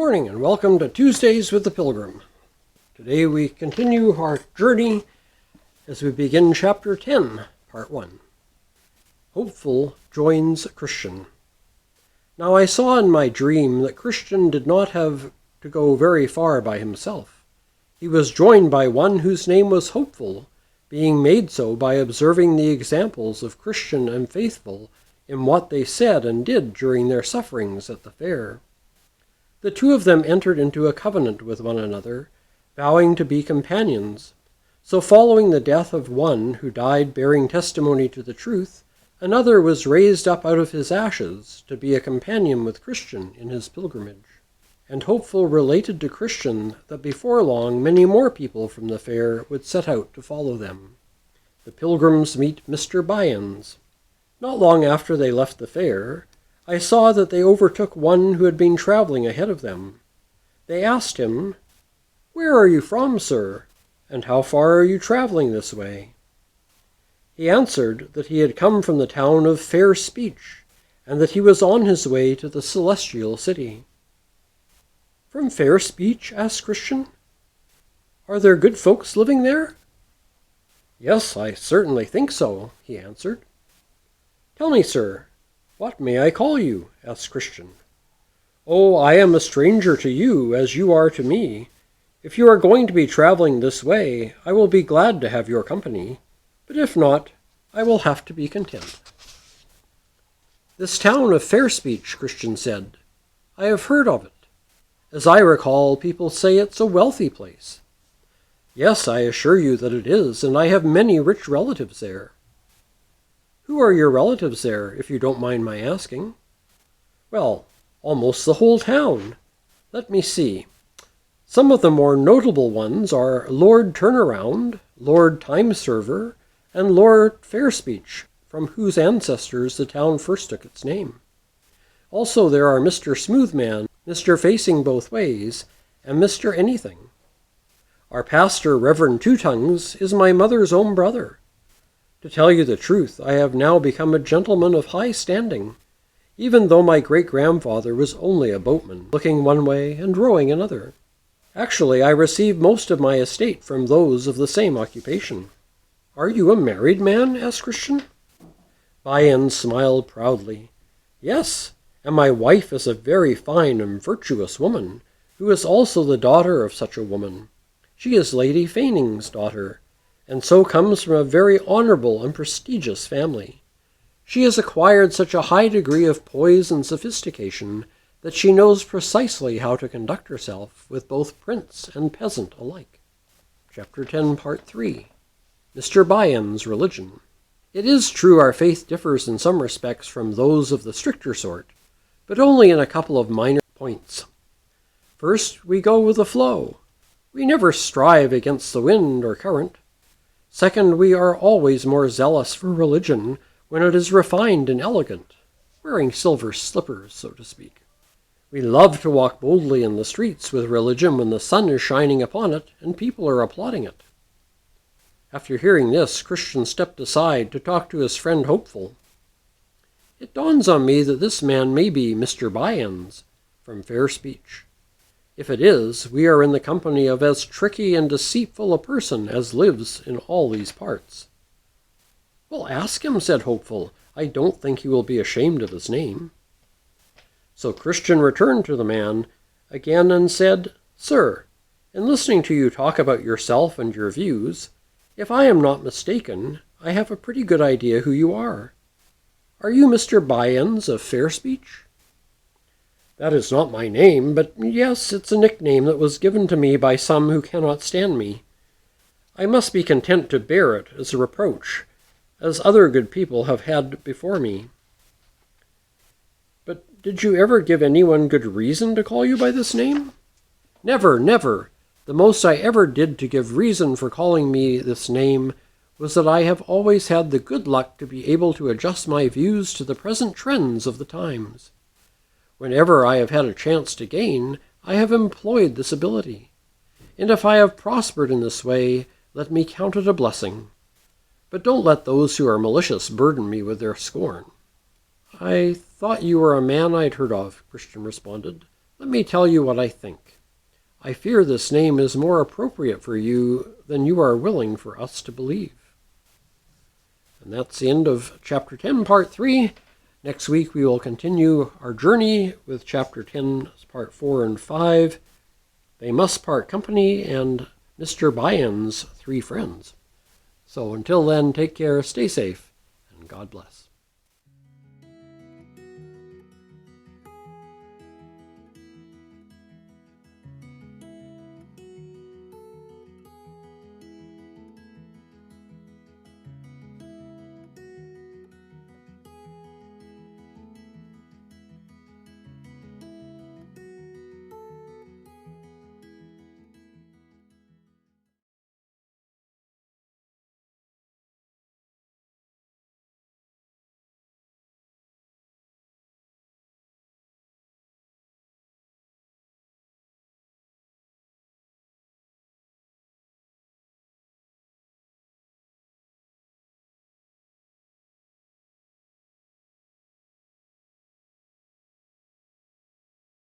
morning and welcome to Tuesdays with the Pilgrim. Today we continue our journey as we begin Chapter 10, Part 1. Hopeful joins Christian. Now I saw in my dream that Christian did not have to go very far by himself. He was joined by one whose name was Hopeful, being made so by observing the examples of Christian and Faithful in what they said and did during their sufferings at the fair. The two of them entered into a covenant with one another, vowing to be companions. So following the death of one who died bearing testimony to the truth, another was raised up out of his ashes to be a companion with Christian in his pilgrimage. And Hopeful related to Christian that before long many more people from the fair would set out to follow them. The pilgrims meet Mr. Byans. Not long after they left the fair, I saw that they overtook one who had been traveling ahead of them. They asked him, "Where are you from, sir, and how far are you traveling this way?" He answered that he had come from the town of Fair Speech, and that he was on his way to the celestial city. "From Fair Speech?" asked Christian. "Are there good folks living there?" "Yes, I certainly think so," he answered. "Tell me, sir, what may I call you?" asked Christian. "Oh, I am a stranger to you, as you are to me. If you are going to be traveling this way, I will be glad to have your company, but if not, I will have to be content." "This town of Fair Speech," Christian said, "I have heard of it. As I recall, people say it's a wealthy place." "Yes, I assure you that it is, and I have many rich relatives there." "Who are your relatives there, if you don't mind my asking?" "Well, almost the whole town. Let me see. Some of the more notable ones are Lord Turnaround, Lord Timeserver, and Lord Fairspeech, from whose ancestors the town first took its name. Also there are Mr. Smoothman, Mr. Facing Both Ways, and Mr. Anything. Our pastor, Reverend Two Tongues, is my mother's own brother. To tell you the truth, I have now become a gentleman of high standing, even though my great-grandfather was only a boatman, looking one way and rowing another. Actually, I receive most of my estate from those of the same occupation." "Are you a married man?" asked Christian. Byans smiled proudly. "Yes, and my wife is a very fine and virtuous woman, who is also the daughter of such a woman. She is Lady Faining's daughter, and so comes from a very honorable and prestigious family. She has acquired such a high degree of poise and sophistication that she knows precisely how to conduct herself with both prince and peasant alike." Chapter 10, Part 3. Mr. Byans' Religion. It is true our faith differs in some respects from those of the stricter sort, but only in a couple of minor points. First, we go with the flow. We never strive against the wind or current. Second, we are always more zealous for religion when it is refined and elegant, wearing silver slippers, so to speak. We love to walk boldly in the streets with religion when the sun is shining upon it and people are applauding it. After hearing this, Christian stepped aside to talk to his friend Hopeful. It dawns on me that this man may be Mr. Byans, from Fair Speech. If it is, we are in the company of as tricky and deceitful a person as lives in all these parts. "Well, ask him," said Hopeful. "I don't think he will be ashamed of his name." So Christian returned to the man again and said, "Sir, in listening to you talk about yourself and your views, if I am not mistaken, I have a pretty good idea who you are. Are you Mr. Byans of Fair Speech?" "That is not my name, but yes, it's a nickname that was given to me by some who cannot stand me. I must be content to bear it as a reproach, as other good people have had before me." "But did you ever give anyone good reason to call you by this name?" "Never, never. The most I ever did to give reason for calling me this name was that I have always had the good luck to be able to adjust my views to the present trends of the times. Whenever I have had a chance to gain, I have employed this ability. And if I have prospered in this way, let me count it a blessing. But don't let those who are malicious burden me with their scorn." "I thought you were a man I'd heard of," Christian responded. Let me tell you what I think. I fear this name is more appropriate for you than you are willing for us to believe. And that's the end of Chapter 10, Part 3. Next week we will continue our journey with Chapter 10, Part 4 and 5. They must part company and Mr. Byan's 3 friends. So until then, take care, stay safe, and God bless.